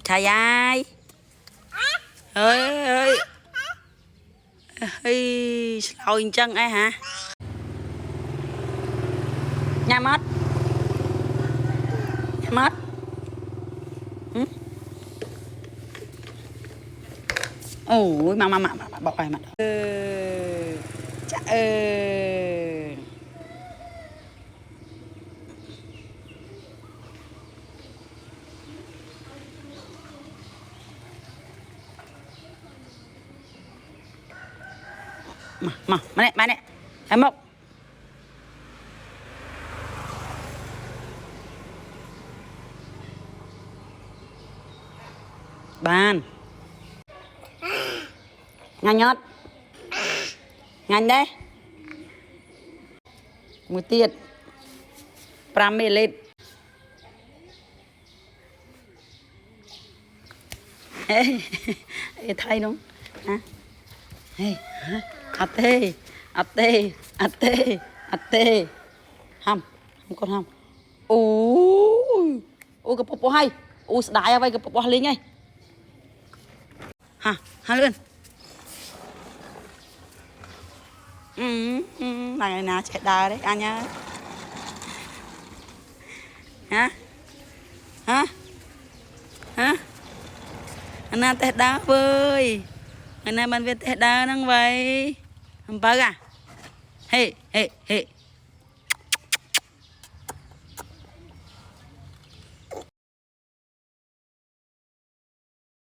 Thầy ai ơi ơi ơi lôi chân ai hả nhà mất nhà mất ôi mà bọc ai mà chà mà này em mốc bàn nhanh nhót nhanh đấy một tiệt pram mê lên ê thay đúng hả ê ate ate ate ate không con không ôi ôi cái popo hay ôi đại vậy cái popo lên ngay hả hả lên này nè chạy đà đấy anh nhá hả hả hả anh na tết đá vơi anh na bàn về tết đá đang vậy không bao à hey hey hey